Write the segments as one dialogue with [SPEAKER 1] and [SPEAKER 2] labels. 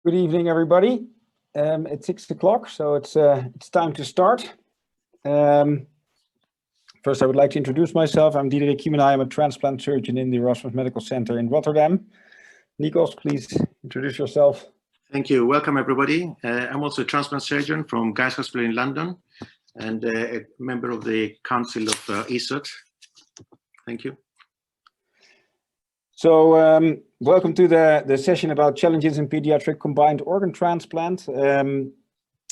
[SPEAKER 1] Good evening, everybody. It's 6 o'clock, so it's time to start. First, I would like to introduce myself. I'm EKITA. I'm a transplant surgeon in the Erasmus Medical Center in Rotterdam. Nikos, please introduce yourself.
[SPEAKER 2] Thank you. Welcome, everybody. I'm also a transplant surgeon from Guy's Hospital in London and a member of the Council of ESOT. Thank you.
[SPEAKER 1] So welcome to the session about challenges in pediatric combined organ transplant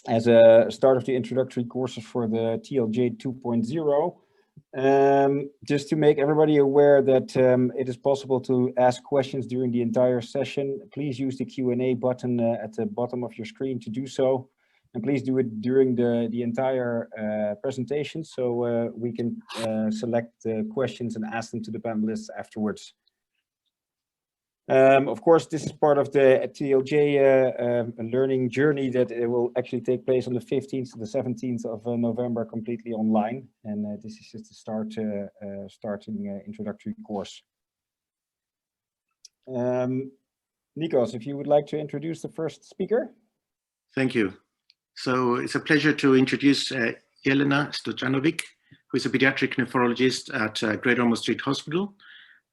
[SPEAKER 1] as a start of the introductory courses for the TLJ 2.0. Just to make everybody aware that it is possible to ask questions during the entire session, please use the Q&A button at the bottom of your screen to do so. And please do it during the entire presentation so we can select the questions and ask them to the panelists afterwards. Of course, this is part of the TLJ learning journey that it will actually take place on the 15th to the 17th of November, completely online. And this is just the starting introductory course. Nikos, if you would like to introduce the first speaker.
[SPEAKER 2] Thank you. So it's a pleasure to introduce Jelena Stojanovic, who is a pediatric nephrologist at Great Ormond Street Hospital.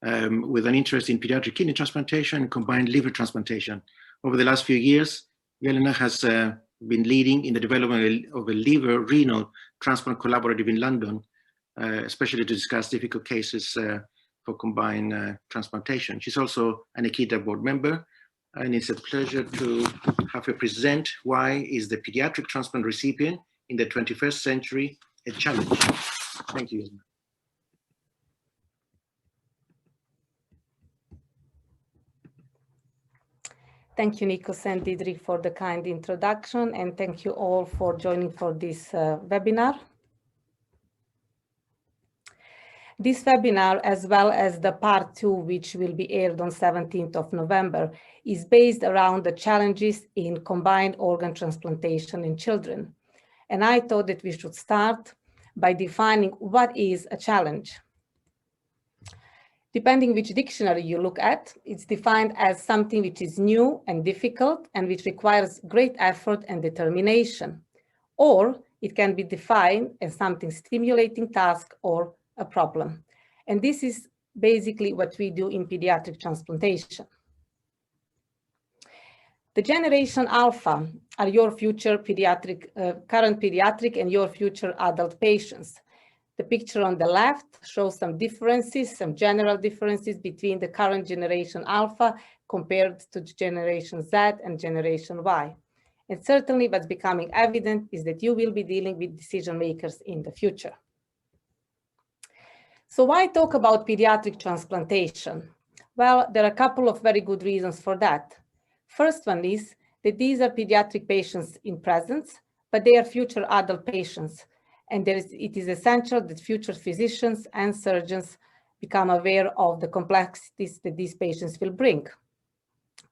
[SPEAKER 2] With an interest in pediatric kidney transplantation and combined liver transplantation. Over the last few years, Jelena has been leading in the development of a liver-renal transplant collaborative in London, especially to discuss difficult cases for combined transplantation. She's also an EKITA board member, and it's a pleasure to have her present why is the pediatric transplant recipient in the 21st century a challenge. Thank you.
[SPEAKER 3] Thank you, Nikos and Didrik, for the kind introduction, and thank you all for joining for this webinar. This webinar, as well as the part 2, which will be aired on 17th of November, is based around the challenges in combined organ transplantation in children. And I thought that we should start by defining what is a challenge. Depending which dictionary you look at, it's defined as something which is new and difficult and which requires great effort and determination. Or it can be defined as something stimulating task or a problem. And this is basically what we do in pediatric transplantation. The generation alpha are your future pediatric, current pediatric and your future adult patients. The picture on the left shows some differences, some general differences between the current generation alpha compared to generation Z and generation Y. And certainly what's becoming evident is that you will be dealing with decision makers in the future. So why talk about pediatric transplantation? Well, there are a couple of very good reasons for that. First one is that these are pediatric patients in presence, but they are future adult patients. And it is essential that future physicians and surgeons become aware of the complexities that these patients will bring.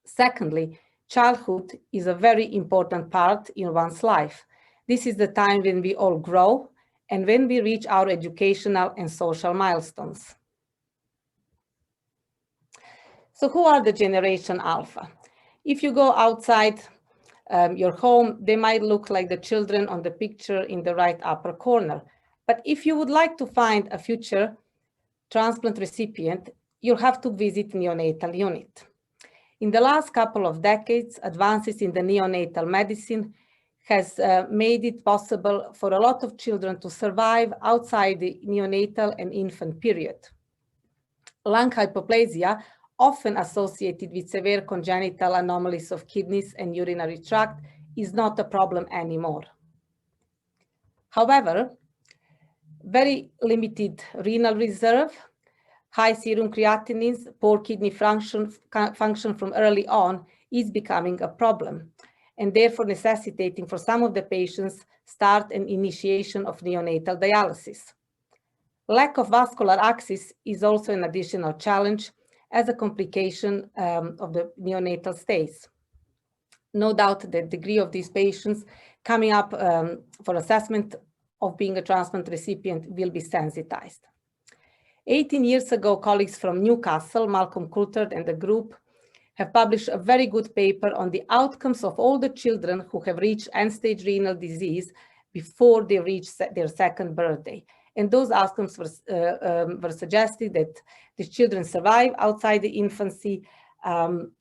[SPEAKER 3] Secondly, childhood is a very important part in one's life. This is the time when we all grow and when we reach our educational and social milestones. So who are the generation alpha? If you go outside your home, they might look like the children on the picture in the right upper corner. But if you would like to find a future transplant recipient, you have to visit neonatal unit. In the last couple of decades, advances in the neonatal medicine has made it possible for a lot of children to survive outside the neonatal and infant period. Lung hypoplasia, often associated with severe congenital anomalies of kidneys and urinary tract, is not a problem anymore. However, very limited renal reserve, high serum creatinines, poor kidney function from early on is becoming a problem, and therefore necessitating for some of the patients start and initiation of neonatal dialysis. Lack of vascular access is also an additional challenge as a complication of the neonatal stays. No doubt the degree of these patients coming up for assessment of being a transplant recipient will be sensitized. 18 years ago, colleagues from Newcastle, Malcolm Coulthard and the group, have published a very good paper on the outcomes of all the children who have reached end-stage renal disease before they reach their second birthday. And those outcomes were suggested that the children survive outside the infancy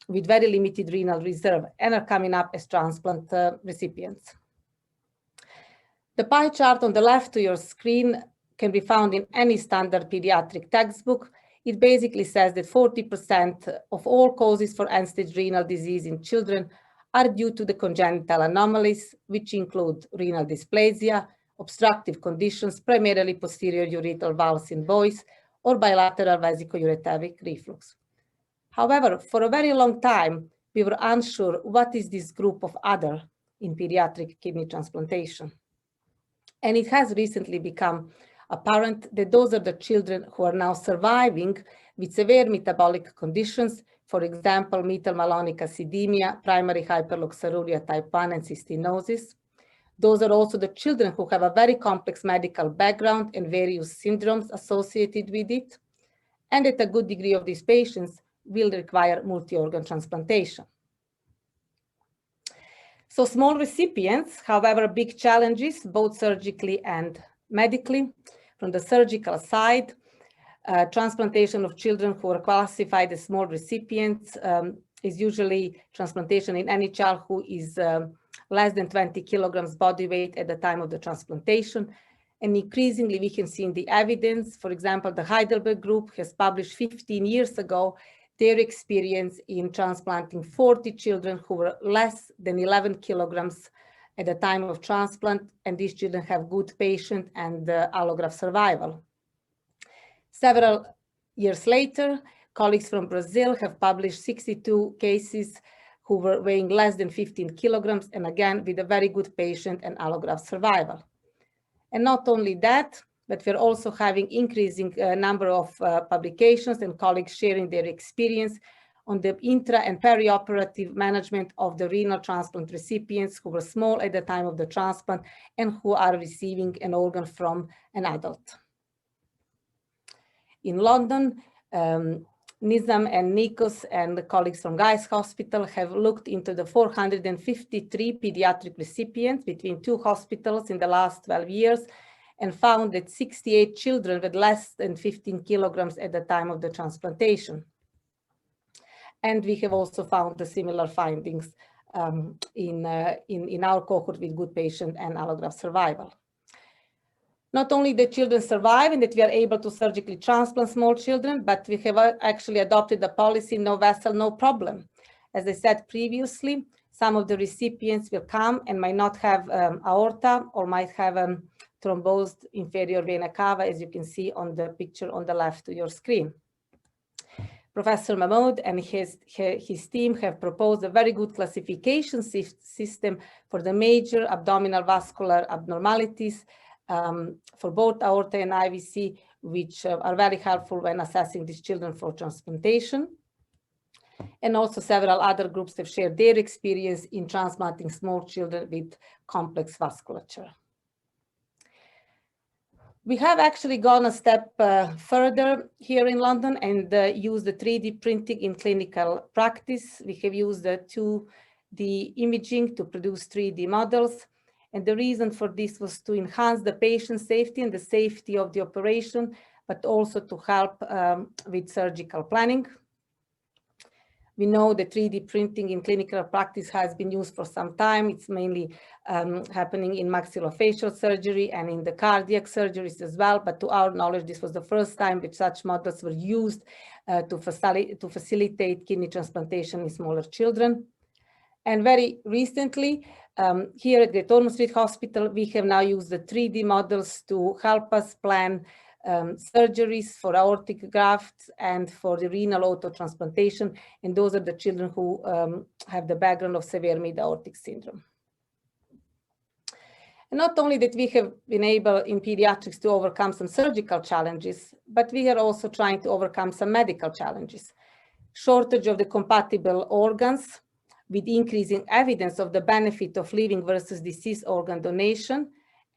[SPEAKER 3] with very limited renal reserve and are coming up as transplant recipients. The pie chart on the left to your screen can be found in any standard pediatric textbook. It basically says that 40% of all causes for end-stage renal disease in children are due to the congenital anomalies, which include renal dysplasia, obstructive conditions, primarily posterior urethral valves in boys, or bilateral vesico-ureteric reflux. However, for a very long time, we were unsure what is this group of other in pediatric kidney transplantation. And it has recently become apparent that those are the children who are now surviving with severe metabolic conditions, for example, methylmalonic acidemia, primary hyperloxaruria type 1, and cystinosis. Those are also the children who have a very complex medical background and various syndromes associated with it, and that a good degree of these patients will require multi-organ transplantation. So small recipients, however, big challenges, both surgically and medically. From the surgical side, transplantation of children who are classified as small recipients is usually transplantation in any child who is less than 20 kilograms body weight at the time of the transplantation. And increasingly, we can see in the evidence, for example, the Heidelberg group has published 15 years ago their experience in transplanting 40 children who were less than 11 kilograms at the time of transplant, and these children have good patient and allograft survival. Several years later, colleagues from Brazil have published 62 cases who were weighing less than 15 kilograms, and again, with a very good patient and allograft survival. And not only that, but we're also having increasing number of publications and colleagues sharing their experience on the intra and perioperative management of the renal transplant recipients who were small at the time of the transplant and who are receiving an organ from an adult. In London, Nizam and Nikos and the colleagues from Guy's Hospital have looked into the 453 pediatric recipients between two hospitals in the last 12 years and found that 68 children with less than 15 kilograms at the time of the transplantation. And we have also found the similar findings in our cohort with good patient and allograft survival. Not only the children survive and that we are able to surgically transplant small children, but we have actually adopted the policy, no vessel, no problem. As I said previously, some of the recipients will come and might not have aorta or might have thrombosed inferior vena cava, as you can see on the picture on the left to your screen. Professor Mahmoud and his team have proposed a very good classification system for the major abdominal vascular abnormalities for both aorta and IVC, which are very helpful when assessing these children for transplantation. And also several other groups have shared their experience in transplanting small children with complex vasculature. We have actually gone a step further here in London and used the 3D printing in clinical practice. We have used the 2D imaging to produce 3D models. And the reason for this was to enhance the patient safety and the safety of the operation, but also to help with surgical planning. We know that 3D printing in clinical practice has been used for some time. It's mainly happening in maxillofacial surgery and in the cardiac surgeries as well. But to our knowledge, this was the first time that such models were used to facilitate kidney transplantation in smaller children. And very recently, here at Great Ormond Street Hospital, we have now used the 3D models to help us plan surgeries for aortic grafts and for the renal autotransplantation. And those are the children who have the background of severe mid-aortic syndrome. And not only that we have been able in pediatrics to overcome some surgical challenges, but we are also trying to overcome some medical challenges. Shortage of the compatible organs with increasing evidence of the benefit of living versus deceased organ donation,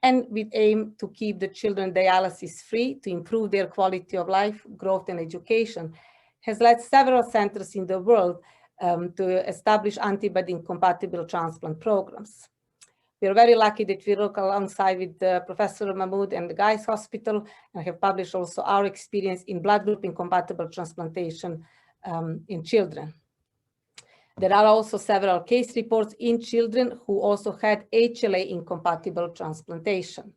[SPEAKER 3] and with aim to keep the children dialysis free to improve their quality of life, growth, and education, has led several centers in the world to establish antibody incompatible transplant programs. We are very lucky that we work alongside with Professor Mahmoud and the Guy's Hospital, and have published also our experience in blood group incompatible transplantation in children. There are also several case reports in children who also had HLA incompatible transplantation.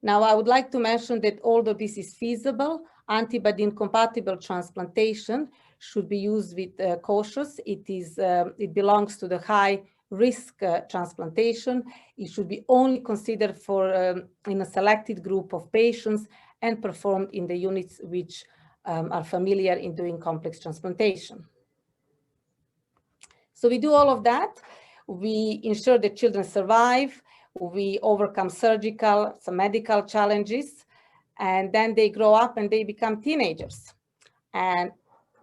[SPEAKER 3] Now, I would like to mention that although this is feasible, antibody incompatible transplantation should be used with cautious. It belongs to the high risk transplantation. It should be only considered for in a selected group of patients and performed in the units which are familiar in doing complex transplantation. So we do all of that. We ensure that children survive. We overcome surgical, some medical challenges, and then they grow up and they become teenagers. And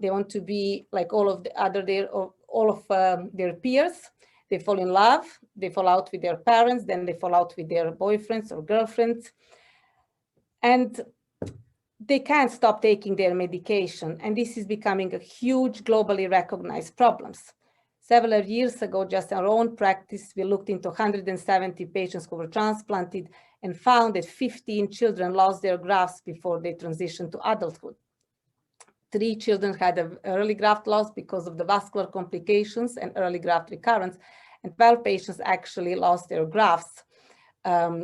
[SPEAKER 3] they want to be like all of their peers. They fall in love, they fall out with their parents, then they fall out with their boyfriends or girlfriends. And they can't stop taking their medication. And this is becoming a huge globally recognized problem. Several years ago, just in our own practice, we looked into 170 patients who were transplanted and found that 15 children lost their grafts before they transitioned to adulthood. 3 children had an early graft loss because of the vascular complications and early graft recurrence, and 12 patients actually lost their grafts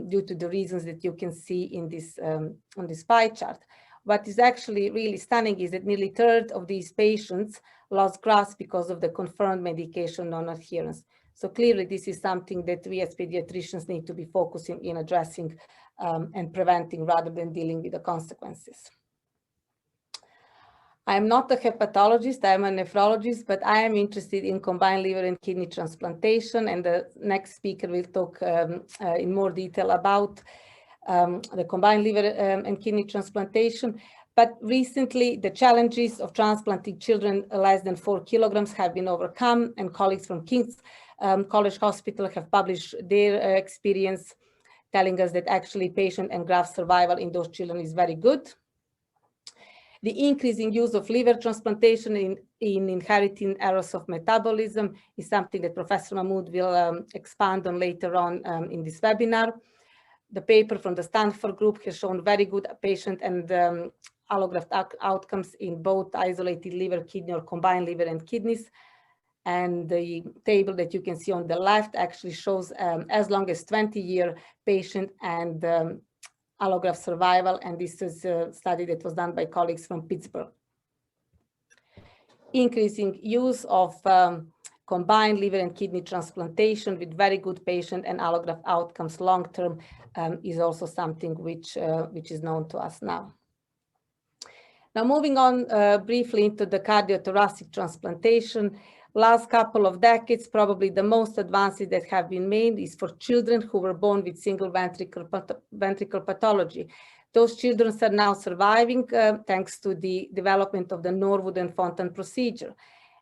[SPEAKER 3] due to the reasons that you can see in this, on this pie chart. What is actually really stunning is that nearly a third of these patients lost grafts because of the confirmed medication non-adherence. So clearly this is something that we as pediatricians need to be focusing in addressing and preventing rather than dealing with the consequences. I'm not a hepatologist, I'm a nephrologist, but I am interested in combined liver and kidney transplantation, and the next speaker will talk in more detail about the combined liver and kidney transplantation. But recently, the challenges of transplanting children less than 4 kilograms have been overcome, and colleagues from King's College Hospital have published their experience, telling us that actually patient and graft survival in those children is very good. The increasing use of liver transplantation in inheriting errors of metabolism is something that Professor Mahmoud will expand on later on in this webinar. The paper from the Stanford group has shown very good patient and allograft outcomes in both isolated liver, kidney, or combined liver and kidneys. And the table that you can see on the left actually shows as long as 20-year patient and allograft survival, and this is a study that was done by colleagues from Pittsburgh. Increasing use of combined liver and kidney transplantation with very good patient and allograft outcomes long-term is also something which is known to us now. Now moving on briefly into the cardiothoracic transplantation. Last couple of decades, probably the most advances that have been made is for children who were born with single ventricle pathology. Those children are now surviving thanks to the development of the Norwood and Fontan procedure.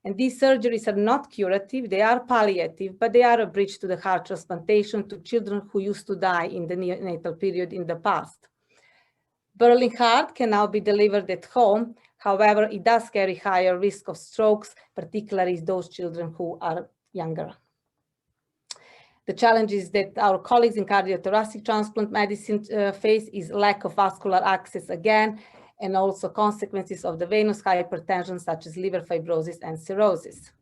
[SPEAKER 3] And these surgeries are not curative, they are palliative, but they are a bridge to the heart transplantation to children who used to die in the neonatal period in the past. Burling heart can now be delivered at home. However, it does carry higher risk of strokes, particularly those children who are younger. The challenges that our colleagues in cardiothoracic transplant medicine face is lack of vascular access again, and also consequences of the venous hypertension such as liver fibrosis and cirrhosis.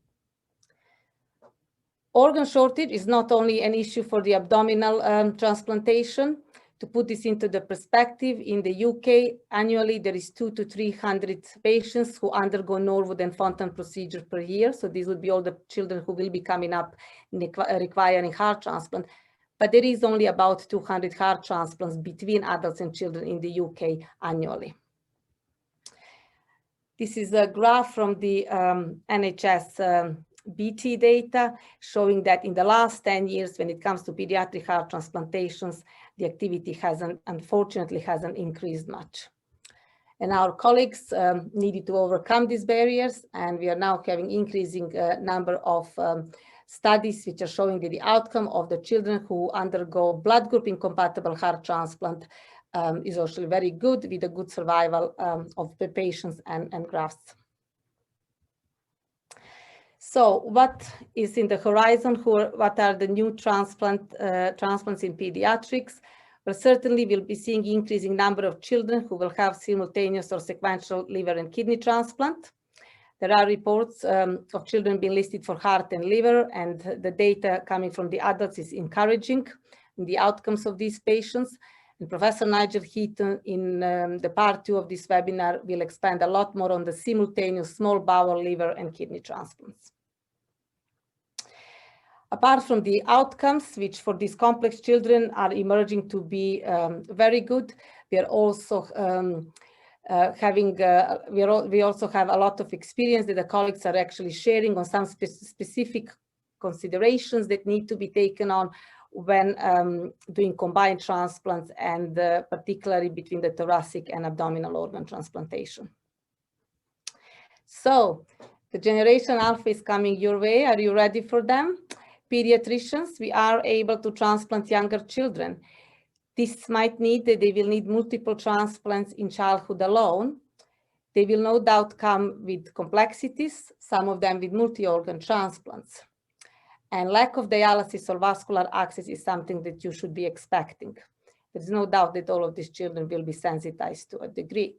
[SPEAKER 3] Organ shortage is not only an issue for the abdominal transplantation. To put this into the perspective, in the UK, annually there is 200 to 300 patients who undergo Norwood and Fontan procedure per year. So these would be all the children who will be coming up requiring heart transplant. But there is only about 200 heart transplants between adults and children in the UK annually. This is a graph from the NHS BT data showing that in the last 10 years, when it comes to pediatric heart transplantations, the activity unfortunately hasn't increased much. And our colleagues needed to overcome these barriers, and we are now having increasing number of studies which are showing that the outcome of the children who undergo blood group incompatible heart transplant is actually very good, with a good survival of the patients and grafts. So what is in the horizon? What are the new transplants in pediatrics? Well, certainly we'll be seeing increasing number of children who will have simultaneous or sequential liver and kidney transplant. There are reports of children being listed for heart and liver, and the data coming from the adults is encouraging in the outcomes of these patients. And Professor Nigel Heaton in the part 2 of this webinar will expand a lot more on the simultaneous small bowel, liver, and kidney transplants. Apart from the outcomes, which for these complex children are emerging to be very good, we are also we also have a lot of experience that the colleagues are actually sharing on some specific considerations that need to be taken on when doing combined transplants, and particularly between the thoracic and abdominal organ transplantation. So the generation alpha is coming your way. Are you ready for them? Pediatricians, we are able to transplant younger children. This might need that they will need multiple transplants in childhood alone. They will no doubt come with complexities, some of them with multi-organ transplants. And lack of dialysis or vascular access is something that you should be expecting. There's no doubt that all of these children will be sensitized to a degree.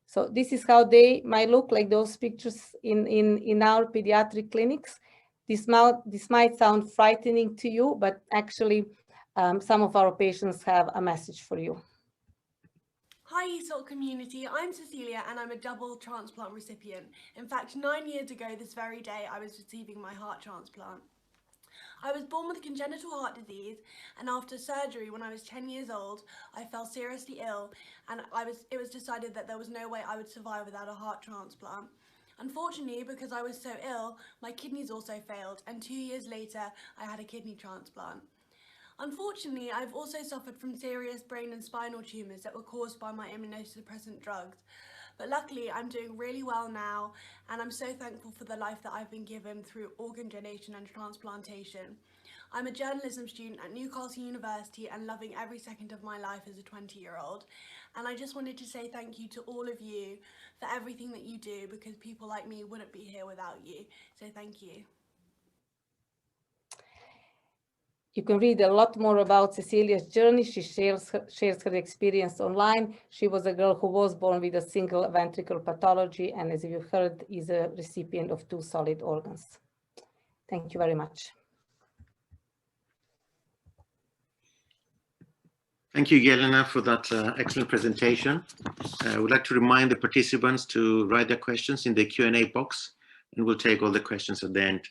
[SPEAKER 3] So this is how they might look, like those pictures in our pediatric clinics. This might sound frightening to you, but actually some of our patients have a message for you.
[SPEAKER 4] Hi ESOT community, I'm Cecilia and I'm a double transplant recipient. In fact, 9 years ago this very day I was receiving my heart transplant. I was born with congenital heart disease, and after surgery when I was 10 years old, I fell seriously ill, and it was decided that there was no way I would survive without a heart transplant. Unfortunately, because I was so ill, my kidneys also failed, and 2 years later I had a kidney transplant. Unfortunately, I've also suffered from serious brain and spinal tumours that were caused by my immunosuppressant drugs. But luckily, I'm doing really well now, and I'm so thankful for the life that I've been given through organ donation and transplantation. I'm a journalism student at Newcastle University and loving every second of my life as a 20-year-old. And I just wanted to say thank you to all of you for everything that you do, because people like me wouldn't be here without you. So thank you.
[SPEAKER 3] You can read a lot more about Cecilia's journey. She shares her experience online. She was a girl who was born with a single ventricle pathology, and as you heard, is a recipient of 2 solid organs. Thank you very much.
[SPEAKER 2] Thank you, Jelena, for that excellent presentation. I would like to remind the participants to write their questions in the Q&A box, and we'll take all the questions at the end.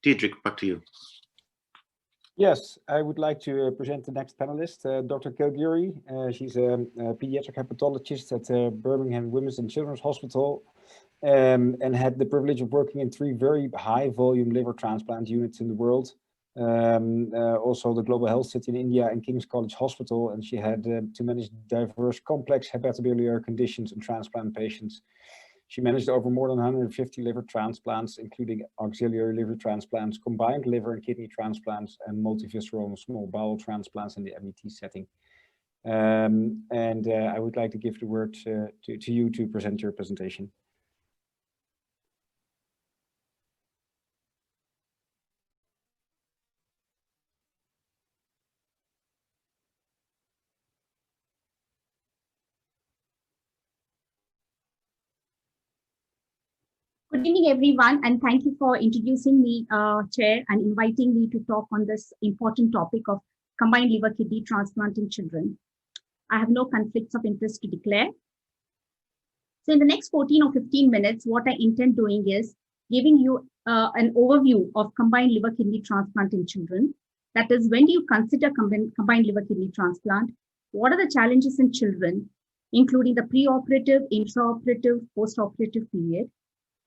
[SPEAKER 2] Diedrich, back to you.
[SPEAKER 1] Yes, I would like to present the next panelist, Dr. Kilgiri. She's a pediatric hepatologist at Birmingham Women's and Children's Hospital, and had the privilege of working in 3 very high volume liver transplant units in the world. Also the Global Health City in India and King's College Hospital, and she had to manage diverse complex hepatobiliary conditions in transplant patients. She managed over more than 150 liver transplants, including auxiliary liver transplants, combined liver and kidney transplants, and multivisceral small bowel transplants in the MET setting. I would like to give the word to you to present your presentation.
[SPEAKER 5] Good evening, everyone, and thank you for introducing me, Chair, and inviting me to talk on this important topic of combined liver kidney transplant in children. I have no conflicts of interest to declare. So in the next 14 or 15 minutes, what I intend doing is giving you an overview of combined liver kidney transplant in children. That is, when do you consider combined liver kidney transplant? What are the challenges in children, including the preoperative, intraoperative, postoperative period?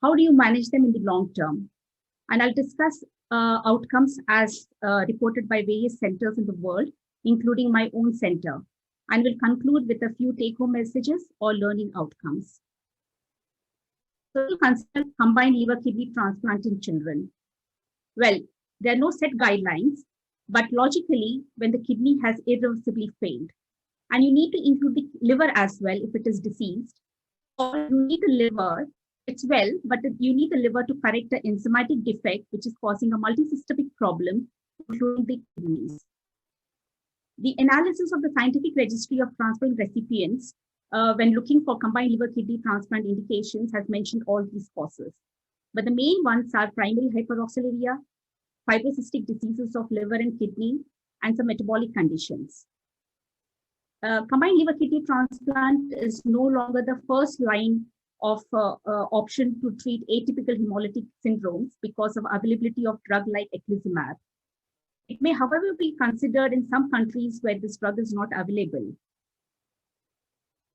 [SPEAKER 5] How do you manage them in the long term? And I'll discuss outcomes as reported by various centers in the world, including my own center, and will conclude with a few take-home messages or learning outcomes. So to consider combined liver kidney transplant in children. Well, there are no set guidelines, but logically, when the kidney has irreversibly failed, and you need to include the liver as well if it is deceased, or you need the liver It's well, but you need the liver to correct the enzymatic defect, which is causing a multisystemic problem, including the kidneys. The analysis of the scientific registry of transplant recipients when looking for combined liver kidney transplant indications has mentioned all these causes. But the main ones are primary hyperoxaluria, fibrocystic diseases of liver and kidney, and some metabolic conditions. Combined liver kidney transplant is no longer the first line of option to treat atypical hemolytic syndromes because of availability of drug like eculizumab. It may, however, be considered in some countries where this drug is not available.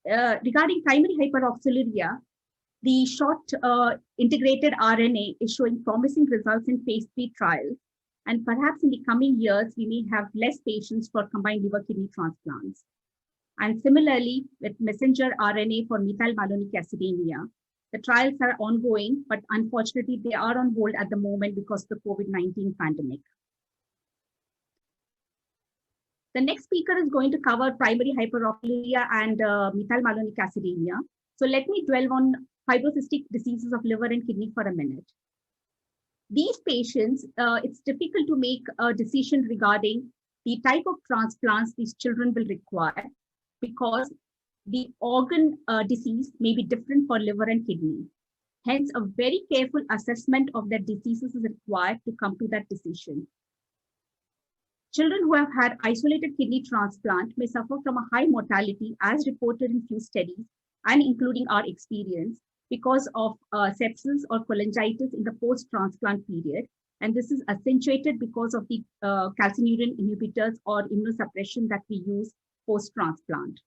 [SPEAKER 5] Regarding primary hyperoxaluria, the short integrated RNA is showing promising results in phase 3 trials, and perhaps in the coming years, we may have less patients for combined liver kidney transplants. And similarly, with messenger RNA for methylmalonic acidemia, the trials are ongoing, but unfortunately, they are on hold at the moment because of the COVID-19 pandemic. The next speaker is going to cover primary hyperoxaluria and methylmalonic acidemia. So let me dwell on fibrocystic diseases of liver and kidney for a minute. These patients, it's difficult to make a decision regarding the type of transplants these children will require because the organ disease may be different for liver and kidney. Hence, a very careful assessment of their diseases is required to come to that decision. Children who have had isolated kidney transplant may suffer from a high mortality as reported in few studies and including our experience because of sepsis or cholangitis in the post-transplant period. And this is accentuated because of the calcineurin inhibitors or immunosuppression that we use post-transplant.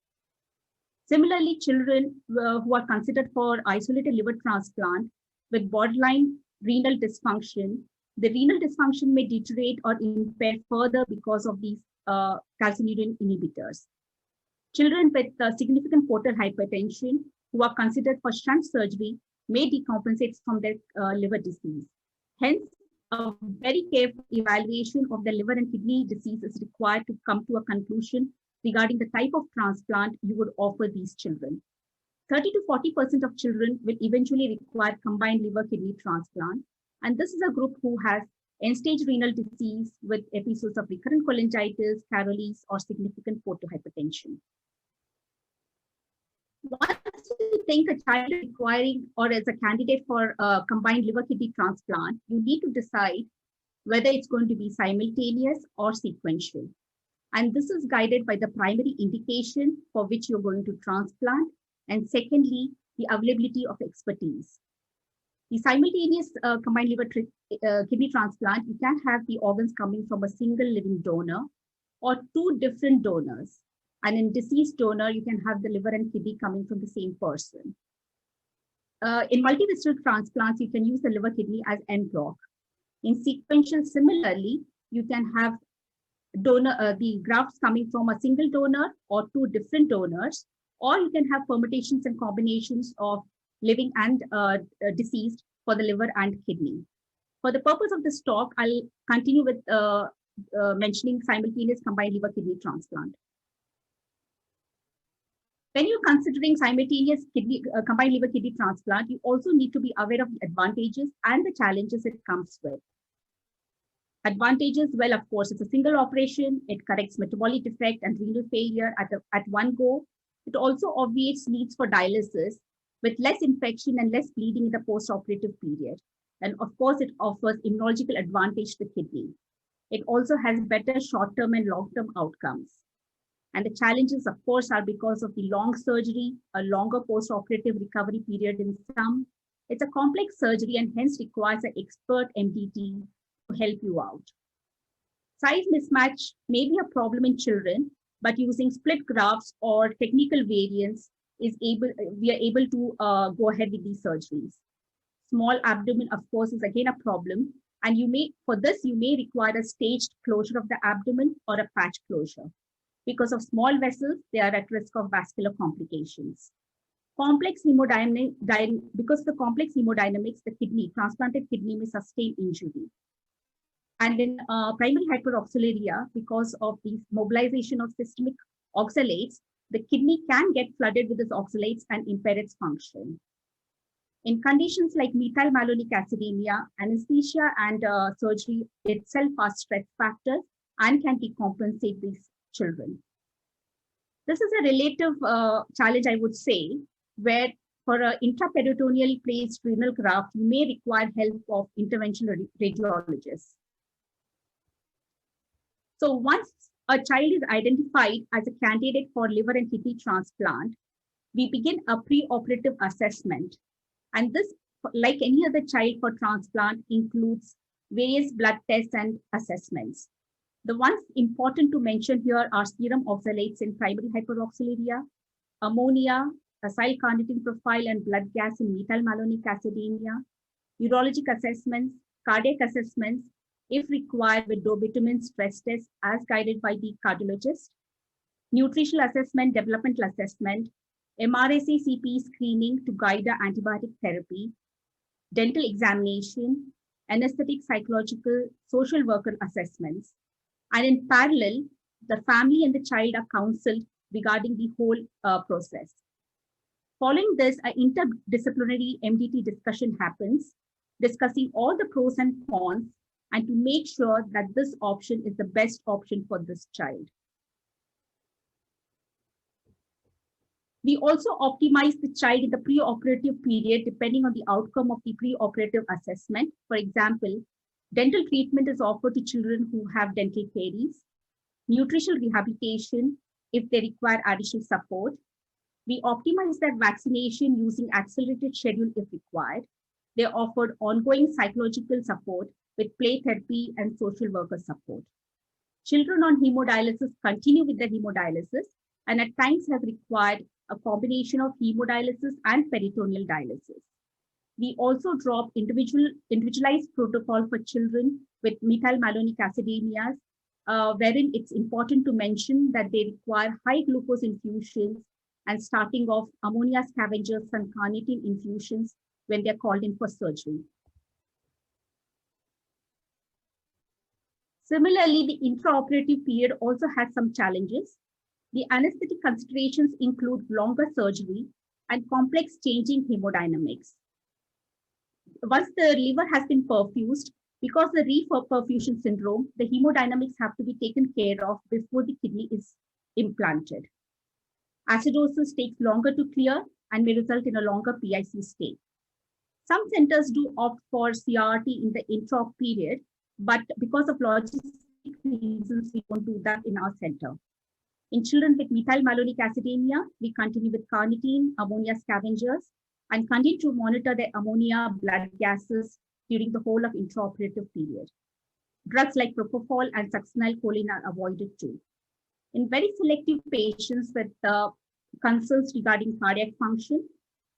[SPEAKER 5] Similarly, children who are considered for isolated liver transplant with borderline renal dysfunction, the renal dysfunction may deteriorate or impair further because of these calcineurin inhibitors. Children with significant portal hypertension who are considered for shunt surgery may decompensate from their liver disease. Hence, a very careful evaluation of the liver and kidney disease is required to come to a conclusion regarding the type of transplant you would offer these children. 30 to 40% of children will eventually require combined liver kidney transplant. And this is a group who has end-stage renal disease with episodes of recurrent cholangitis, Caroli's, or significant portal hypertension. Once you think a child is requiring or as a candidate for a combined liver kidney transplant, you need to decide whether it's going to be simultaneous or sequential. And this is guided by the primary indication for which you're going to transplant, and secondly, the availability of expertise. The simultaneous combined liver kidney transplant, you can have the organs coming from a single living donor or two different donors. And in deceased donor, you can have the liver and kidney coming from the same person. In multivisceral transplants, you can use the liver kidney as en bloc. In sequential, similarly, you can have the grafts coming from a single donor or two different donors, or you can have permutations and combinations of living and deceased for the liver and kidney. For the purpose of this talk, I'll continue with mentioning simultaneous combined liver kidney transplant. When you're considering simultaneous combined liver kidney transplant, you also need to be aware of the advantages and the challenges it comes with. Advantages, well, of course, it's a single operation. It corrects metabolic defect and renal failure at one go. It also obviates needs for dialysis with less infection and less bleeding in the post-operative period. And of course, it offers immunological advantage to the kidney. It also has better short-term and long-term outcomes. And the challenges, of course, are because of the long surgery, a longer post-operative recovery period in some. It's a complex surgery and hence requires an expert MDT to help you out. Size mismatch may be a problem in children, but using split grafts or technical variants we are able to go ahead with these surgeries. Small abdomen, of course, is again a problem. And for this, you may require a staged closure of the abdomen or a patch closure. Because of small vessels, they are at risk of vascular complications. Because of the complex hemodynamics, the transplanted kidney may sustain injury. And in primary hyperoxaluria, because of the mobilization of systemic oxalates, the kidney can get flooded with these oxalates and impair its function. In conditions like methylmalonic acidemia, anesthesia and surgery itself are stress factors and can decompensate these children. This is a relative challenge, I would say, where for an intraperitoneally placed renal graft, you may require help of interventional radiologists. So once a child is identified as a candidate for liver and kidney transplant, we begin a preoperative assessment. And this, like any other child for transplant, includes various blood tests and assessments. The ones important to mention here are serum oxalates in primary hyperoxaluria, ammonia, acyl carnitine profile and blood gas in methylmalonic acidemia, urologic assessments, cardiac assessments, if required with dobitumin stress test as guided by the cardiologist, nutritional assessment, developmental assessment, MRSA CP screening to guide the antibiotic therapy, dental examination, anesthetic, psychological, social worker assessments. And in parallel, the family and the child are counseled regarding the whole process. Following this, an interdisciplinary MDT discussion happens, discussing all the pros and cons, and to make sure that this option is the best option for this child. We also optimize the child in the preoperative period depending on the outcome of the preoperative assessment. For example, dental treatment is offered to children who have dental caries, nutritional rehabilitation if they require additional support. We optimize that vaccination using accelerated schedule if required. They are offered ongoing psychological support with play therapy and social worker support. Children on hemodialysis continue with their hemodialysis and at times have required a combination of hemodialysis and peritoneal dialysis. We also drop individualized protocol for children with methylmalonic acidemias, wherein it's important to mention that they require high glucose infusions and starting off ammonia scavengers and carnitine infusions when they're called in for surgery. Similarly, the intraoperative period also has some challenges. The anesthetic considerations include longer surgery and complex changing hemodynamics. Once the liver has been perfused, because the reperfusion syndrome, the hemodynamics have to be taken care of before the kidney is implanted. Acidosis takes longer to clear and may result in a longer PIC stay. Some centers do opt for CRT in the intra period, but because of logistic reasons, we don't do that in our center. In children with methylmalonic acidemia, we continue with carnitine, ammonia scavengers, and continue to monitor the ammonia blood gases during the whole of intraoperative period. Drugs like propofol and succinylcholine are avoided too. In very selective patients with concerns regarding cardiac function,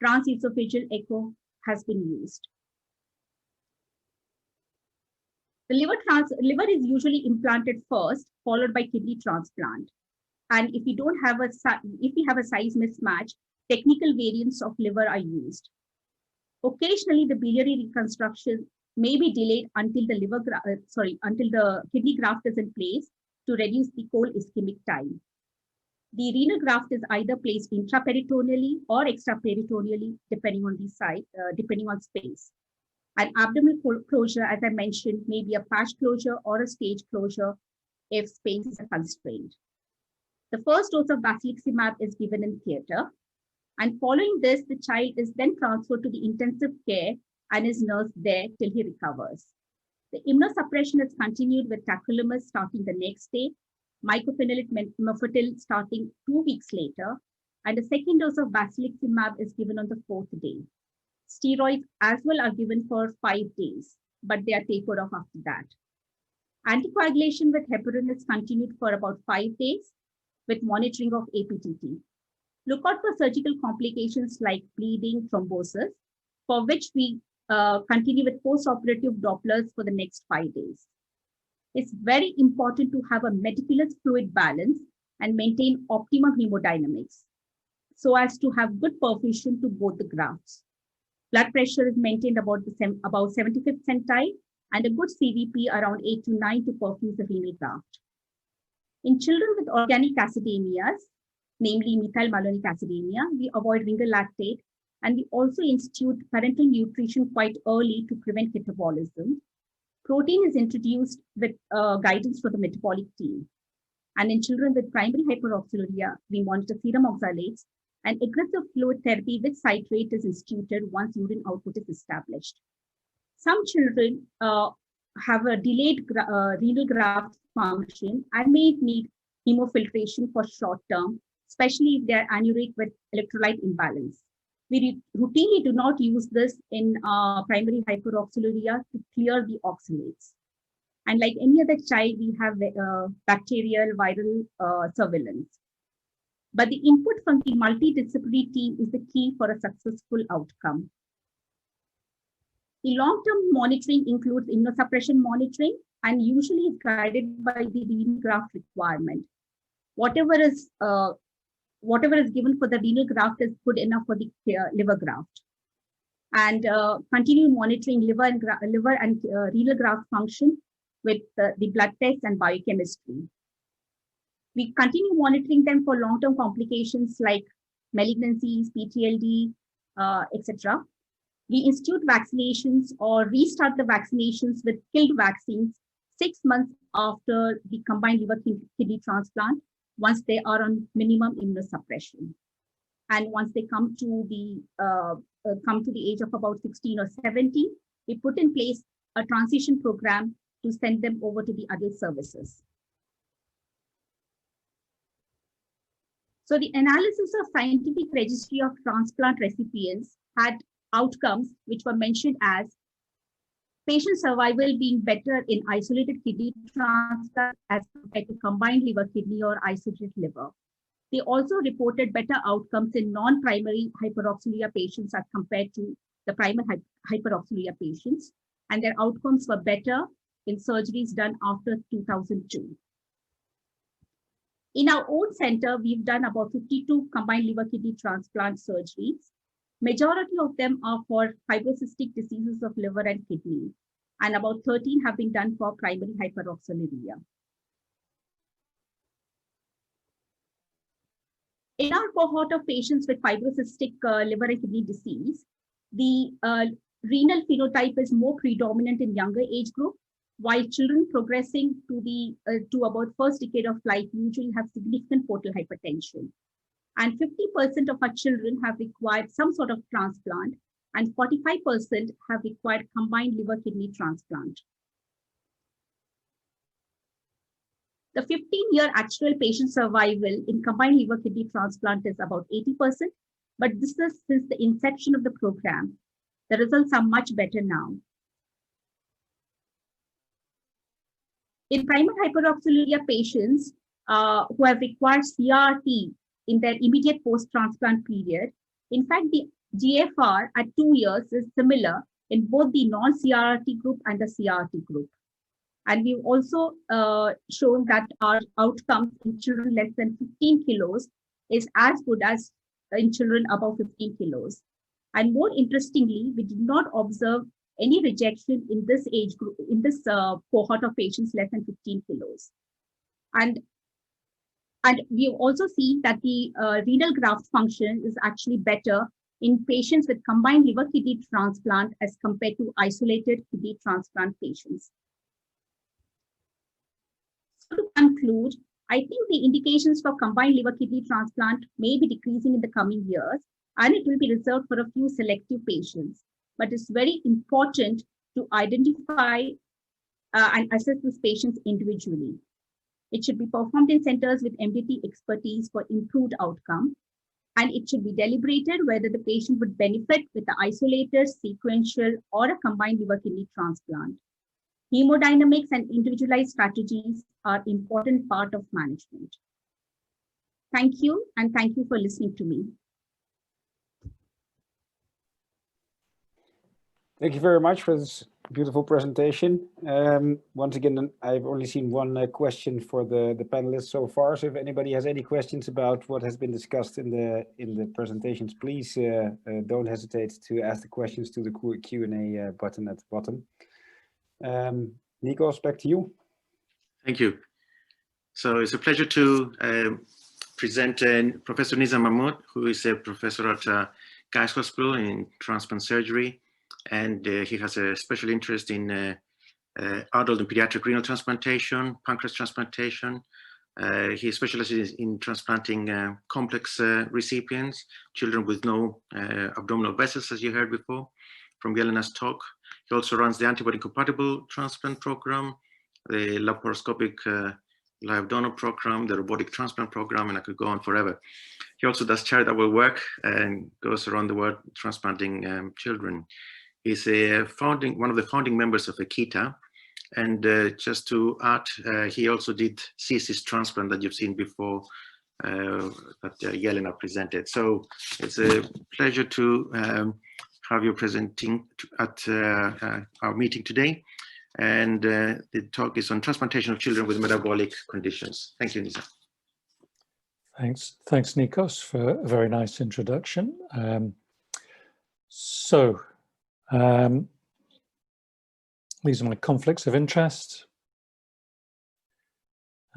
[SPEAKER 5] transesophageal echo has been used. The liver is usually implanted first, followed by kidney transplant. And if we have a size mismatch, technical variants of liver are used. Occasionally, the biliary reconstruction may be delayed until the kidney graft is in place to reduce the cold ischemic time. The renal graft is either placed intraperitoneally or extraperitoneally, depending on the site, depending on space. An abdominal closure, as I mentioned, may be a patch closure or a stage closure if space is constrained. The first dose of basiliximab is given in theater. And following this, the child is then transferred to the intensive care and is nursed there till he recovers. The immunosuppression is continued with tacrolimus starting the next day, mycophenolate mofetil starting 2 weeks later, and a second dose of basiliximab is given on the 4th day. Steroids as well are given for 5 days, but they are tapered off after that. Anticoagulation with heparin is continued for about 5 days with monitoring of APTT. Look out for surgical complications like bleeding, thrombosis, for which we continue with post-operative Dopplers for the next 5 days. It's very important to have a meticulous fluid balance and maintain optimum hemodynamics so as to have good perfusion to both the grafts. Blood pressure is maintained about 75th centile and a good CVP around 8 to 9 to perfuse the renal graft. In children with organic acidemias, namely methylmalonic acidemia, we avoid ringer lactate And we also institute parental nutrition quite early to prevent catabolism. Protein is introduced with guidance for the metabolic team. And in children with primary hyperoxaluria, we monitor serum oxalates, and aggressive fluid therapy with citrate is instituted once urine output is established. Some children have a delayed renal graft function and may need hemofiltration for short term, especially if they are anuric with electrolyte imbalance. We routinely do not use this in primary hyperoxaluria to clear the oxalates. And like any other child, we have bacterial, viral surveillance. But the input from the multidisciplinary team is the key for a successful outcome. The long-term monitoring includes immunosuppression monitoring and usually is guided by the renal graft requirement. Whatever is given for the renal graft is good enough for the liver graft. And continue monitoring liver and renal graft function with the blood tests and biochemistry. We continue monitoring them for long-term complications like malignancies, PTLD, etc. We institute vaccinations or restart the vaccinations with killed vaccines 6 months after the combined liver kidney transplant, once they are on minimum immunosuppression. And once they come to the age of about 16 or 17, we put in place a transition program to send them over to the adult services. So the analysis of scientific registry of transplant recipients had outcomes which were mentioned as patient survival being better in isolated kidney transplant as compared to combined liver kidney or isolated liver. They also reported better outcomes in non-primary hyperoxaluria patients as compared to the primary hyperoxaluria patients, and their outcomes were better in surgeries done after 2002. In our own center, we've done about 52 combined liver kidney transplant surgeries. Majority of them are for fibrocystic diseases of liver and kidney, and about 13 have been done for primary hyperoxaluria. In our cohort of patients with fibrocystic liver and kidney disease, the renal phenotype is more predominant in younger age group, while children progressing to about first decade of life usually have significant portal hypertension. And 50% of our children have required some sort of transplant, and 45% have required combined liver kidney transplant. The 15-year actual patient survival in combined liver kidney transplant is about 80%, but this is since the inception of the program. The results are much better now. In primary hyperoxaluria patients who have required CRT in their immediate post-transplant period, in fact, the GFR at 2 years is similar in both the non-CRT group and the CRT group. And we've also shown that our outcomes in children less than 15 kilos is as good as in children above 15 kilos. And more interestingly, we did not observe any rejection in this age group, in this cohort of patients less than 15 kilos. And we've also seen that the renal graft function is actually better in patients with combined liver kidney transplant as compared to isolated kidney transplant patients. So to conclude, I think the indications for combined liver kidney transplant may be decreasing in the coming years, and it will be reserved for a few selective patients. But it's very important to identify and assess these patients individually. It should be performed in centers with MDT expertise for improved outcome, and it should be deliberated whether the patient would benefit with the isolated, sequential, or a combined liver kidney transplant. Hemodynamics and individualized strategies are important part of management. Thank you, and thank you for listening to me.
[SPEAKER 1] Thank you very much for this beautiful presentation. Once again, I've only seen one question for the panelists so far. So if anybody has any questions about what has been discussed in the presentations, please don't hesitate to ask the questions to the Q&A button at the bottom. Nikos, back to you.
[SPEAKER 2] Thank you. So it's a pleasure to present Professor Nizam Mahmood, who is a professor at Guy's Hospital in transplant surgery, and he has a special interest in adult and pediatric renal transplantation, pancreas transplantation. He specializes in transplanting complex recipients, children with no abdominal vessels, as you heard before from Yelena's talk. He also runs the Antibody compatible transplant program, the laparoscopic live donor program, the robotic transplant program, and I could go on forever. He also does charitable work and goes around the world transplanting children. He's one of the founding members of EKITA. And just to add, he also did CSIS transplant that you've seen before that Yelena presented. So it's a pleasure to have you presenting at our meeting today. And the talk is on transplantation of children with metabolic conditions. Thank you, Nisa.
[SPEAKER 6] Thanks, Nikos, for a very nice introduction. These are my conflicts of interest,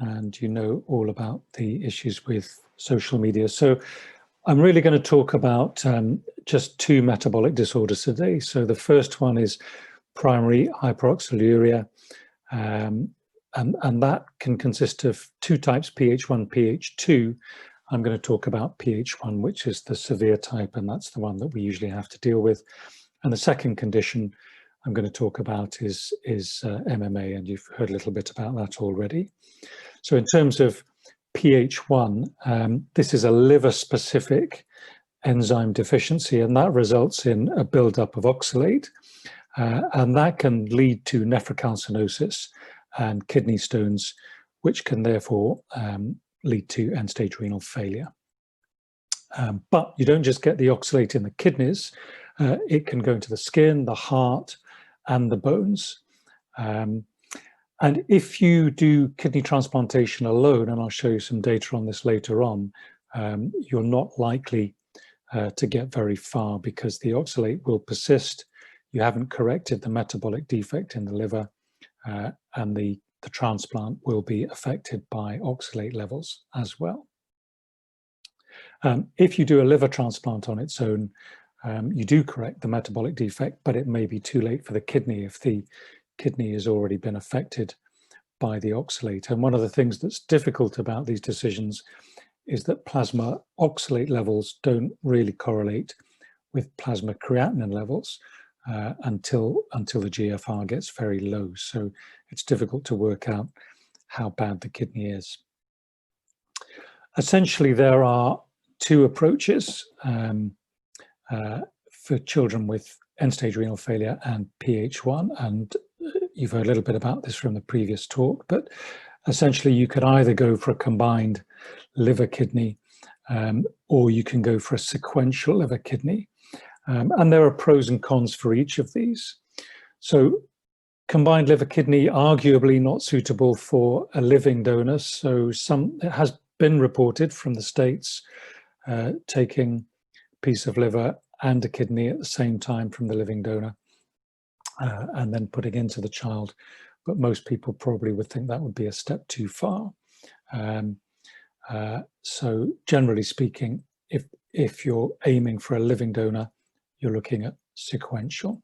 [SPEAKER 6] and you know all about the issues with social media. So I'm really going to talk about just two metabolic disorders today. So the first one is primary hyperoxaluria, and that can consist of two types, PH1, PH2. I'm going to talk about PH1, which is the severe type, and that's the one that we usually have to deal with. And the second condition I'm going to talk about is MMA, and you've heard a little bit about that already. So in terms of PH1, this is a liver-specific enzyme deficiency, and that results in a buildup of oxalate, and that can lead to nephrocalcinosis and kidney stones, which can therefore lead to end-stage renal failure. But you don't just get the oxalate in the kidneys, it can go into the skin, the heart, and the bones. And if you do kidney transplantation alone, and I'll show you some data on this later on, you're not likely to get very far because the oxalate will persist. You haven't corrected the metabolic defect in the liver, and the transplant will be affected by oxalate levels as well. If you do a liver transplant on its own, you do correct the metabolic defect, but it may be too late for the kidney if the kidney has already been affected by the oxalate. And one of the things that's difficult about these decisions is that plasma oxalate levels don't really correlate with plasma creatinine levels until the GFR gets very low. So it's difficult to work out how bad the kidney is. Essentially, there are two approaches for children with end-stage renal failure and PH1, and you've heard a little bit about this from the previous talk, but essentially you could either go for a combined liver kidney or you can go for a sequential liver kidney, and there are pros and cons for each of these. So combined liver kidney, arguably not suitable for a living donor. So it has been reported from the States taking a piece of liver and a kidney at the same time from the living donor and then putting into the child. But most people probably would think that would be a step too far. So generally speaking, if you're aiming for a living donor, you're looking at sequential.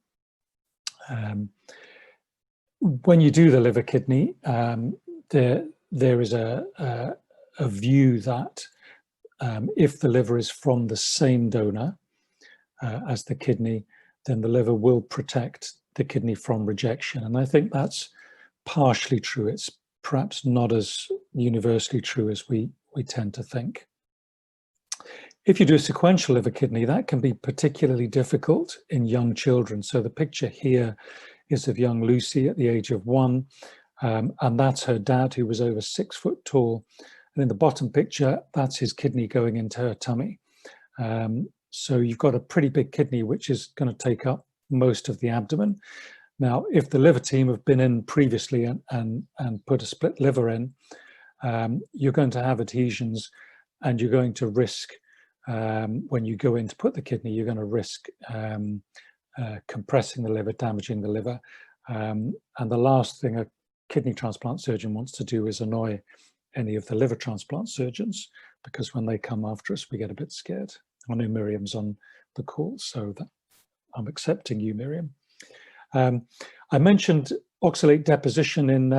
[SPEAKER 6] When you do the liver kidney, there is a view that if the liver is from the same donor as the kidney, then the liver will protect the kidney from rejection. And I think that's partially true. It's perhaps not as universally true as we tend to think. If you do a sequential liver kidney, that can be particularly difficult in young children. So the picture here is of young Lucy at the age of 1, and that's her dad, who was over 6 foot tall. And in the bottom picture, that's his kidney going into her tummy. So you've got a pretty big kidney, which is going to take up most of the abdomen. Now, if the liver team have been in previously and put a split liver in, you're going to have adhesions, and you're going to risk, when you go in to put the kidney, you're going to risk compressing the liver, damaging the liver. And the last thing a kidney transplant surgeon wants to do is annoy any of the liver transplant surgeons, because when they come after us, we get a bit scared. I know Miriam's on the call. So that I'm accepting you, Miriam. I mentioned oxalate deposition in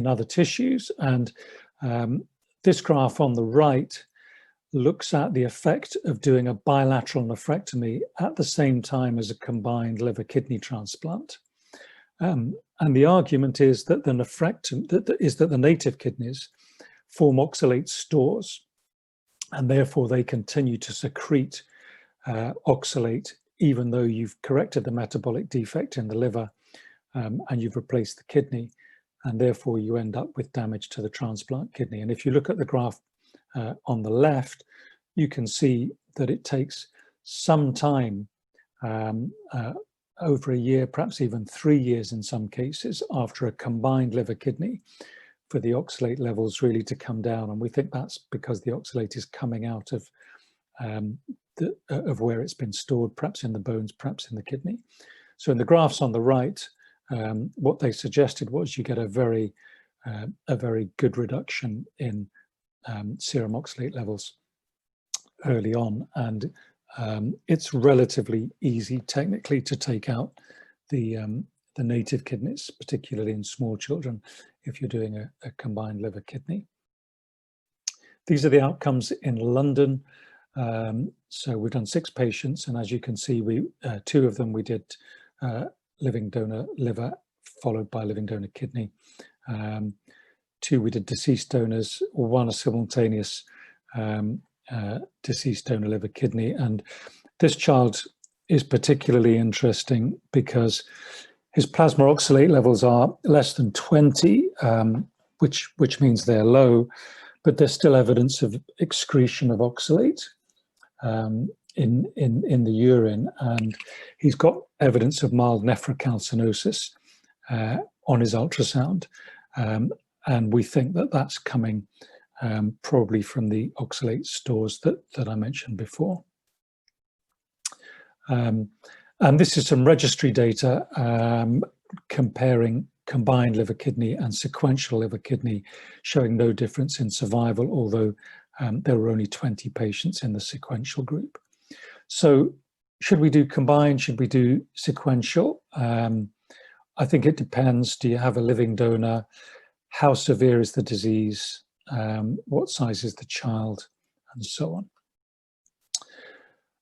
[SPEAKER 6] other tissues, and this graph on the right looks at the effect of doing a bilateral nephrectomy at the same time as a combined liver-kidney transplant. And the argument is that the the native kidneys form oxalate stores, and therefore they continue to secrete oxalate even though you've corrected the metabolic defect in the liver and you've replaced the kidney, and therefore you end up with damage to the transplant kidney. And if you look at the graph on the left, you can see that it takes some time, over a year, perhaps even 3 years in some cases, after a combined liver-kidney, for the oxalate levels really to come down. And we think that's because the oxalate is coming out of where it's been stored, perhaps in the bones, perhaps in the kidney. So in the graphs on the right, what they suggested was you get a very good reduction in serum oxalate levels early on, and it's relatively easy technically to take out the native kidneys, particularly in small children, if you're doing a combined liver kidney. These are the outcomes in London. So we've done 6 patients, and as you can see, 2 of them we did living donor liver followed by living donor kidney. 2 we did deceased donors, 1 a simultaneous deceased donor liver kidney. And this child is particularly interesting because his plasma oxalate levels are less than 20, which means they're low, but there's still evidence of excretion of oxalate in the urine, and he's got evidence of mild nephrocalcinosis on his ultrasound, and we think that that's coming probably from the oxalate stores that I mentioned before. And this is some registry data comparing combined liver kidney and sequential liver kidney, showing no difference in survival, although there were only 20 patients in the sequential group. So should we do combined? Should we do sequential? I think it depends. Do you have a living donor? How severe is the disease? What size is the child? And so